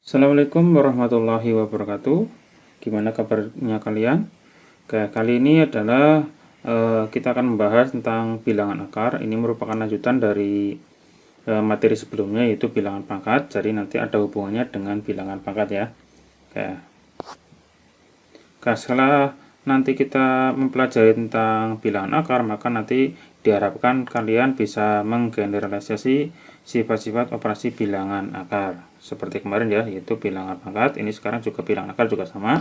Assalamualaikum warahmatullahi wabarakatuh. Gimana kabarnya kalian? Kali ini adalah kita akan membahas tentang bilangan akar. Ini merupakan lanjutan dari materi sebelumnya, yaitu bilangan pangkat. Jadi nanti ada hubungannya dengan bilangan pangkat ya. Setelah nanti kita mempelajari tentang bilangan akar, maka nanti diharapkan kalian bisa menggeneralisasi sifat-sifat operasi bilangan akar seperti kemarin ya, yaitu bilangan pangkat. Ini sekarang juga bilangan akar juga sama.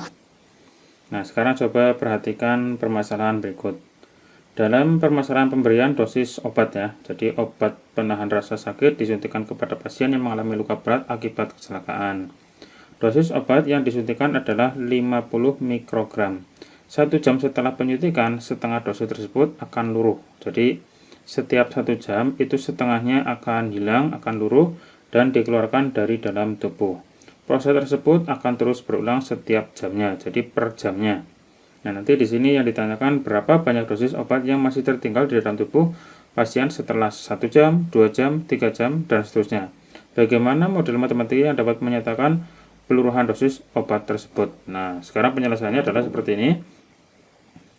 Nah, sekarang coba perhatikan permasalahan berikut. Dalam permasalahan pemberian dosis obat ya, jadi obat penahan rasa sakit disuntikan kepada pasien yang mengalami luka berat akibat kecelakaan. Dosis obat yang disuntikan adalah 50 mikrogram. 1 jam setelah penyuntikan, setengah dosis tersebut akan luruh. Jadi, setiap 1 jam itu setengahnya akan hilang, akan luruh, dan dikeluarkan dari dalam tubuh. Proses tersebut akan terus berulang setiap jamnya, jadi per jamnya. Nah, nanti di sini yang ditanyakan berapa banyak dosis obat yang masih tertinggal di dalam tubuh pasien setelah 1 jam, 2 jam, 3 jam, dan seterusnya. Bagaimana model matematika yang dapat menyatakan peluruhan dosis obat tersebut? Nah, sekarang penyelesaiannya adalah seperti ini.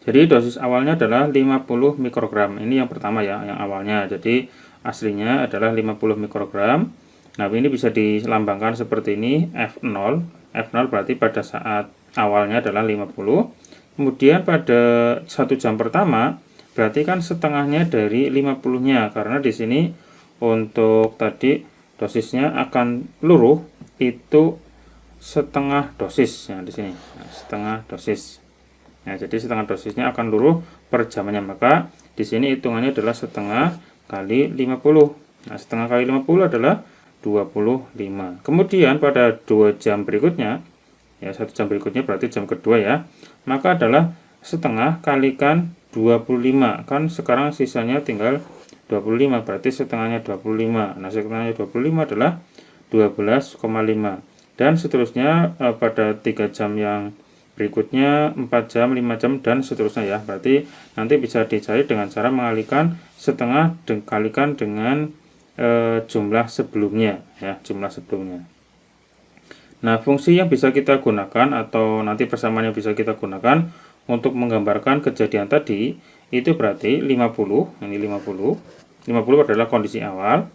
Jadi dosis awalnya adalah 50 mikrogram. Ini yang pertama ya, yang awalnya. Jadi aslinya adalah 50 mikrogram. Nah, ini bisa dilambangkan seperti ini, F0. F0 berarti pada saat awalnya adalah 50. Kemudian pada 1 jam pertama, berarti kan setengahnya dari 50-nya. Karena di sini untuk tadi dosisnya akan luruh itu setengah dosis ya di sini. Nah, setengah dosis. Nah, jadi setengah dosisnya akan luruh per jamnya, maka di sini hitungannya adalah setengah kali 50. Nah, setengah kali 50 adalah 25. Kemudian pada 2 jam berikutnya, ya 1 jam berikutnya berarti jam kedua ya, maka adalah setengah kalikan 25. Kan sekarang sisanya tinggal 25, berarti setengahnya 25. Nah, setengahnya 25 adalah 12,5. Dan seterusnya pada 3 jam yang berikutnya, 4 jam, 5 jam, dan seterusnya ya. Berarti nanti bisa dicari dengan cara mengalihkan setengah dikalikan dengan jumlah sebelumnya ya, jumlah sebelumnya. Nah, fungsi yang bisa kita gunakan atau nanti persamaan yang bisa kita gunakan untuk menggambarkan kejadian tadi itu berarti 50, ini 50 adalah kondisi awal.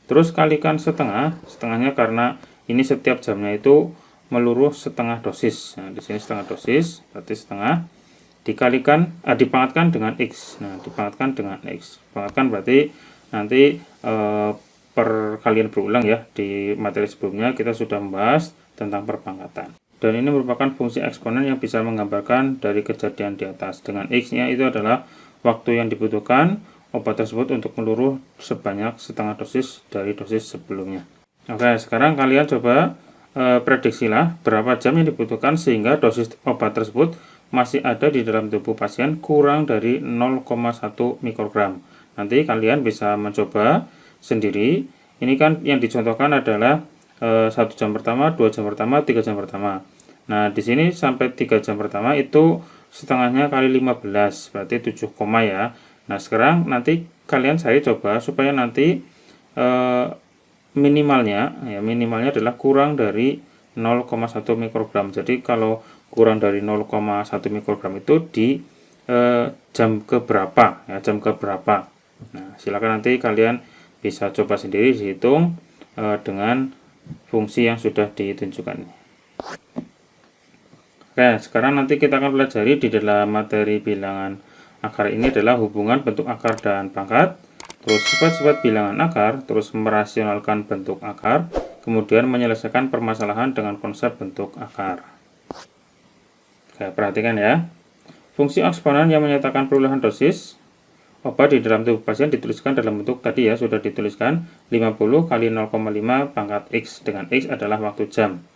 Terus kalikan setengah, setengahnya karena ini setiap jamnya itu meluruh setengah dosis. Nah, di sini setengah dosis, berarti setengah dikalikan dipangkatkan dengan X. Nah, dipangkatkan dengan X. Pangkatkan berarti nanti perkalian berulang ya. Di materi sebelumnya kita sudah membahas tentang perpangkatan. Dan ini merupakan fungsi eksponen yang bisa menggambarkan dari kejadian di atas. Dengan X-nya itu adalah waktu yang dibutuhkan obat tersebut untuk meluruh sebanyak setengah dosis dari dosis sebelumnya. Oke, sekarang kalian coba prediksilah berapa jam yang dibutuhkan sehingga dosis obat tersebut masih ada di dalam tubuh pasien kurang dari 0,1 mikrogram. Nanti kalian bisa mencoba sendiri. Ini kan yang dicontohkan adalah 1 jam pertama, 2 jam pertama, 3 jam pertama. Nah, di sini sampai 3 jam pertama itu setengahnya kali 15, berarti 7, ya. Nah, sekarang nanti kalian saya coba supaya nanti minimalnya adalah kurang dari 0,1 mikrogram. Jadi kalau kurang dari 0,1 mikrogram itu di jam keberapa ya, jam keberapa. Nah, silakan nanti kalian bisa coba sendiri dihitung dengan fungsi yang sudah ditunjukkan. Oke, sekarang nanti kita akan pelajari di dalam materi bilangan akar ini adalah hubungan bentuk akar dan pangkat. Terus sifat-sifat bilangan akar, terus merasionalkan bentuk akar, kemudian menyelesaikan permasalahan dengan konsep bentuk akar. Oke, perhatikan ya. Fungsi eksponen yang menyatakan perubahan dosis obat di dalam tubuh pasien dituliskan dalam bentuk tadi ya, sudah dituliskan 50 kali 0,5 pangkat X, dengan X adalah waktu jam.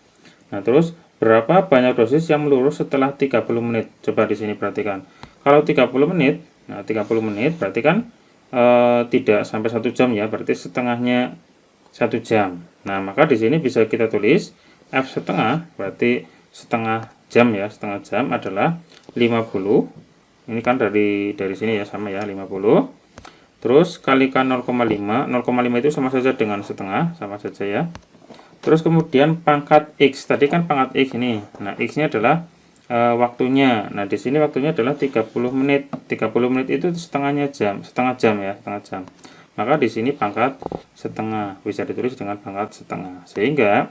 Nah, terus berapa banyak dosis yang meluruh setelah 30 menit? Coba di sini perhatikan. Kalau 30 menit, nah 30 menit berarti kan tidak sampai 1 jam ya, berarti setengahnya 1 jam. Nah, maka di sini bisa kita tulis F setengah, berarti setengah jam ya, setengah jam adalah 50. Ini kan dari sini ya, sama ya, 50. Terus kalikan 0,5. 0,5 itu sama saja dengan setengah, sama saja ya. Terus kemudian pangkat X, tadi kan pangkat X ini. Nah, X-nya adalah waktunya. Nah, di sini waktunya adalah 30 menit. 30 menit itu setengah jam ya, setengah jam. Maka di sini pangkat setengah, bisa ditulis dengan pangkat setengah. Sehingga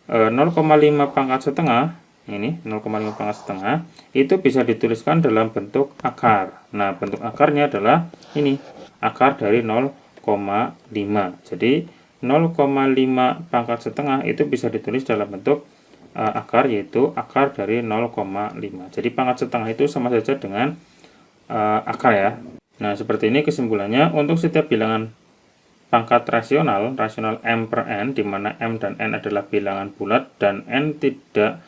0,5 pangkat setengah, ini 0,5 pangkat setengah, itu bisa dituliskan dalam bentuk akar. Nah, bentuk akarnya adalah ini, akar dari 0,5. Jadi 0,5 pangkat setengah itu bisa ditulis dalam bentuk akar, yaitu akar dari 0,5. Jadi pangkat setengah itu sama saja dengan akar ya. Nah, seperti ini kesimpulannya. Untuk setiap bilangan pangkat rasional M per N, di mana M dan N adalah bilangan bulat dan N tidak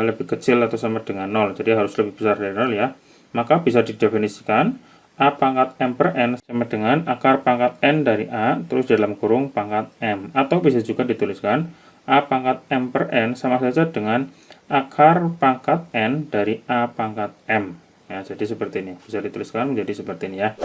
lebih kecil atau sama dengan 0, jadi harus lebih besar dari 0 ya, maka bisa didefinisikan A pangkat M per N sama dengan akar pangkat N dari A, terus dalam kurung pangkat M. Atau bisa juga dituliskan A pangkat M per N sama saja dengan akar pangkat N dari A pangkat M. Ya, jadi seperti ini. Bisa dituliskan menjadi seperti ini ya.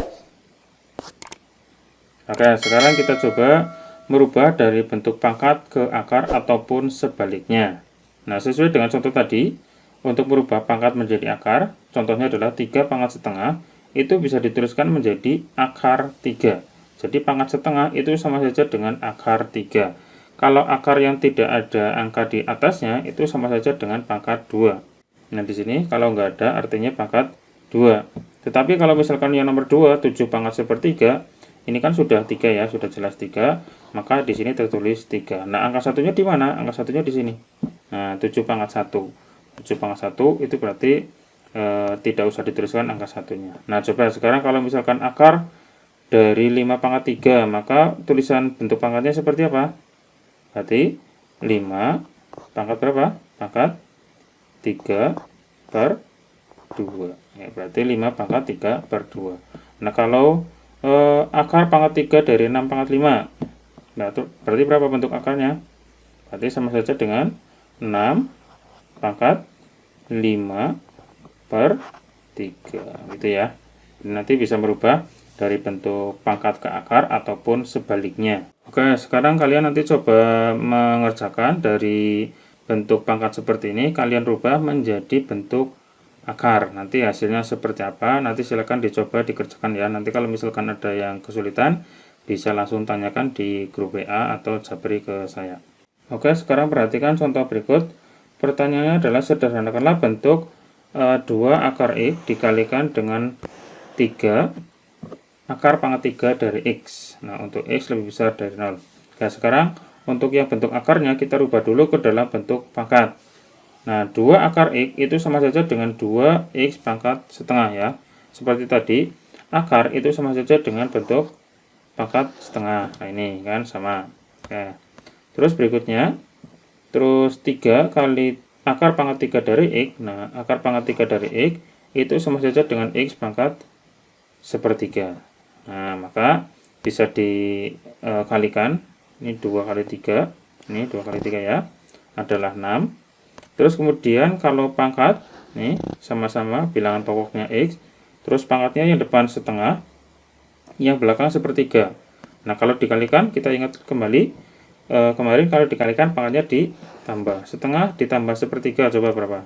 Oke, sekarang kita coba merubah dari bentuk pangkat ke akar ataupun sebaliknya. Nah, sesuai dengan contoh tadi, untuk merubah pangkat menjadi akar, contohnya adalah 3 pangkat setengah, itu bisa dituliskan menjadi akar 3. Jadi pangkat setengah itu sama saja dengan akar 3. Kalau akar yang tidak ada angka di atasnya, itu sama saja dengan pangkat 2. Nah, di sini kalau nggak ada, artinya pangkat 2. Tetapi kalau misalkan yang nomor 2, 7 pangkat sepertiga, ini kan sudah 3 ya, sudah jelas 3, maka di sini tertulis 3. Nah, angka satunya di mana? Angka satunya di sini. Nah, 7 pangkat 1. 7 pangkat 1 itu berarti tidak usah dituliskan angka satunya. Nah, coba sekarang kalau misalkan akar dari 5 pangkat 3, maka tulisan bentuk pangkatnya seperti apa? Berarti 5 pangkat berapa? Pangkat 3 per 2. Ya, berarti 5 pangkat 3 per 2. Nah, kalau akar pangkat 3 dari 6 pangkat 5, nah, berarti berapa bentuk akarnya? Berarti sama saja dengan 6 pangkat 5 per 3, gitu ya. Nanti bisa merubah dari bentuk pangkat ke akar ataupun sebaliknya. Oke, sekarang kalian nanti coba mengerjakan dari bentuk pangkat seperti ini, kalian rubah menjadi bentuk akar. Nanti hasilnya seperti apa, nanti silakan dicoba dikerjakan ya. Nanti kalau misalkan ada yang kesulitan, bisa langsung tanyakan di grup WA atau japri ke saya. Oke, sekarang perhatikan contoh berikut. Pertanyaannya adalah sederhanakanlah bentuk 2 akar X dikalikan dengan 3 akar pangkat 3 dari X. Nah, untuk X lebih besar dari 0. Nah, sekarang untuk yang bentuk akarnya kita rubah dulu ke dalam bentuk pangkat. Nah, 2 akar X itu sama saja dengan 2X pangkat setengah ya. Seperti tadi, akar itu sama saja dengan bentuk pangkat setengah. Nah, ini kan sama. Oke. Terus berikutnya, terus 3 kali akar pangkat 3 dari X. Nah, akar pangkat 3 dari X itu sama saja dengan X pangkat sepertiga. Nah, maka bisa dikalikan. Ini 2 kali 3. Ini 2 kali 3 ya. Adalah 6. Terus kemudian kalau pangkat, nih sama-sama bilangan pokoknya X, terus pangkatnya yang depan setengah, yang belakang sepertiga. Nah, kalau dikalikan, kita ingat kembali, kemarin kalau dikalikan pangkatnya ditambah. Setengah ditambah sepertiga, coba berapa?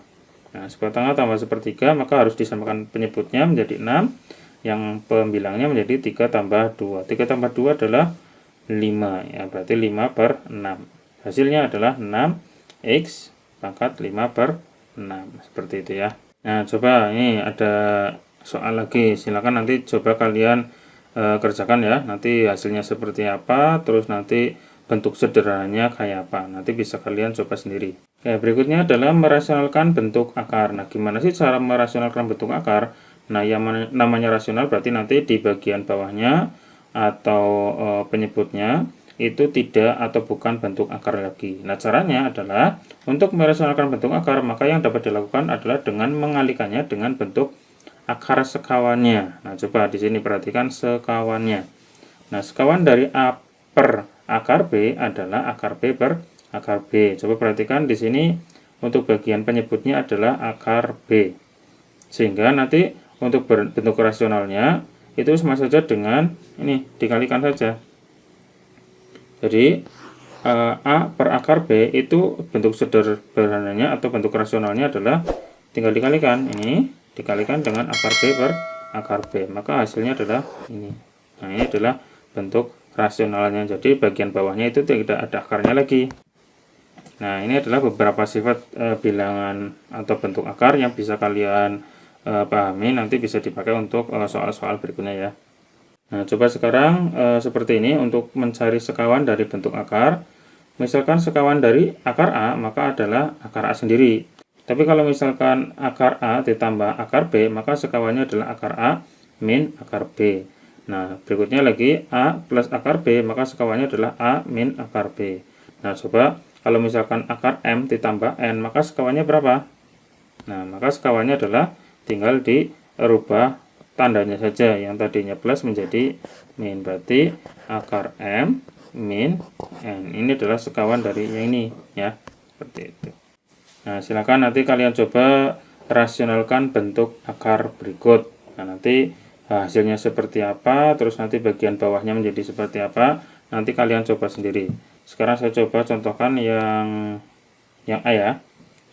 Nah, setengah tambah sepertiga, maka harus disamakan penyebutnya menjadi 6, yang pembilangnya menjadi 3 tambah 2. 3 tambah 2 adalah 5, ya berarti 5 per 6. Hasilnya adalah 6X pangkat 5 per 6, seperti itu ya. Nah, coba ini ada soal lagi, silakan nanti coba kalian kerjakan ya, nanti hasilnya seperti apa, terus nanti bentuk sederhananya kayak apa, nanti bisa kalian coba sendiri. Oke, berikutnya adalah merasionalkan bentuk akar. Nah, gimana sih cara merasionalkan bentuk akar? Nah, yang namanya rasional berarti nanti di bagian bawahnya atau penyebutnya itu tidak atau bukan bentuk akar lagi. Nah, caranya adalah untuk merasionalkan bentuk akar, maka yang dapat dilakukan adalah dengan mengalihkannya dengan bentuk akar sekawannya. Nah, coba di sini perhatikan sekawannya. Nah, sekawan dari A per akar B adalah akar B per akar B. Coba perhatikan di sini untuk bagian penyebutnya adalah akar B. Sehingga nanti untuk bentuk rasionalnya itu sama saja dengan ini dikalikan saja. Jadi A per akar B itu bentuk sederhananya atau bentuk rasionalnya adalah tinggal dikalikan, ini dikalikan dengan akar B per akar B, maka hasilnya adalah ini. Nah, ini adalah bentuk rasionalnya, jadi bagian bawahnya itu tidak ada akarnya lagi. Nah, ini adalah beberapa sifat bilangan atau bentuk akar yang bisa kalian pahami, nanti bisa dipakai untuk soal-soal berikutnya ya. Nah, coba sekarang seperti ini untuk mencari sekawan dari bentuk akar. Misalkan sekawan dari akar A, maka adalah akar A sendiri. Tapi kalau misalkan akar A ditambah akar B, maka sekawannya adalah akar A min akar B. Nah, berikutnya lagi A plus akar B, maka sekawannya adalah A min akar B. Nah, coba kalau misalkan akar M ditambah N, maka sekawannya berapa? Nah, maka sekawannya adalah tinggal dirubah tandanya saja, yang tadinya plus menjadi min, berarti akar M min N. Ini adalah sekawan dari yang ini ya, seperti itu. Nah, silakan nanti kalian coba rasionalkan bentuk akar berikut. Nah, nanti hasilnya seperti apa, terus nanti bagian bawahnya menjadi seperti apa, nanti kalian coba sendiri. Sekarang saya coba contohkan yang A ya.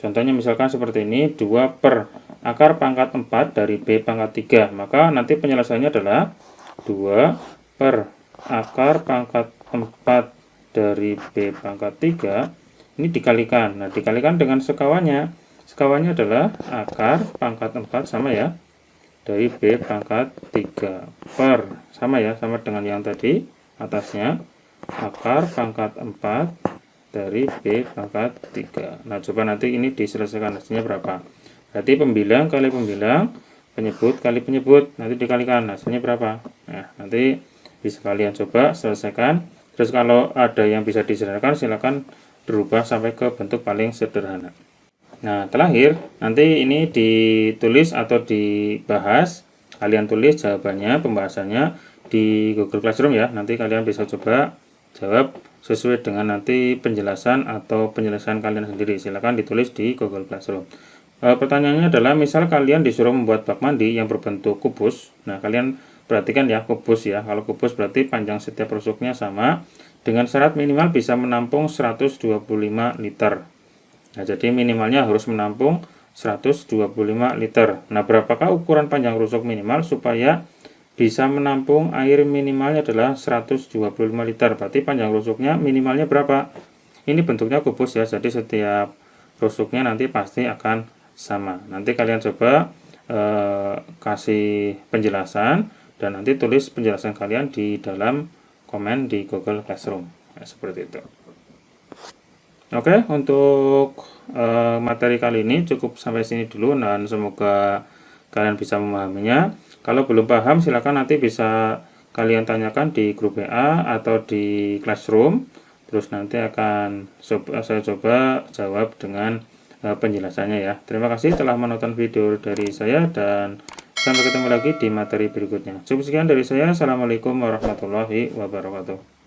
Contohnya misalkan seperti ini, 2 per akar pangkat 4 dari B pangkat 3. Maka nanti penyelesaiannya adalah 2 per akar pangkat 4 dari B pangkat 3. Ini dikalikan. Nah, dikalikan dengan sekawannya. Sekawannya adalah akar pangkat 4 sama ya, dari B pangkat 3 per, sama ya, sama dengan yang tadi atasnya, akar pangkat 4 dari B pangkat 3. Nah, coba nanti ini diselesaikan, hasilnya berapa? Berarti pembilang kali pembilang, penyebut kali penyebut, nanti dikalikan, hasilnya berapa? Nah, nanti bisa kalian coba selesaikan. Terus kalau ada yang bisa disederhanakan, silakan berubah sampai ke bentuk paling sederhana. Nah, terakhir, nanti ini ditulis atau dibahas, kalian tulis jawabannya, pembahasannya di Google Classroom ya. Nanti kalian bisa coba jawab sesuai dengan nanti penjelasan atau penyelesaian kalian sendiri. Silahkan ditulis di Google Classroom. Pertanyaannya adalah, misal kalian disuruh membuat bak mandi yang berbentuk kubus. Nah, kalian perhatikan ya, kubus ya. Kalau kubus berarti panjang setiap rusuknya sama, dengan syarat minimal bisa menampung 125 liter. Nah, jadi minimalnya harus menampung 125 liter. Nah, berapakah ukuran panjang rusuk minimal supaya bisa menampung air? Minimalnya adalah 125 liter. Berarti panjang rusuknya minimalnya berapa? Ini bentuknya kubus ya, jadi setiap rusuknya nanti pasti akan sama. Nanti kalian coba kasih penjelasan dan nanti tulis penjelasan kalian di dalam komen di Google Classroom. Nah, seperti itu. Oke, untuk materi kali ini cukup sampai sini dulu, dan semoga kalian bisa memahaminya. Kalau belum paham, silakan nanti bisa kalian tanyakan di grup WA atau di Classroom. Terus nanti akan saya coba jawab dengan penjelasannya ya. Terima kasih telah menonton video dari saya, dan sampai ketemu lagi di materi berikutnya. Cukup sekian dari saya. Assalamualaikum warahmatullahi wabarakatuh.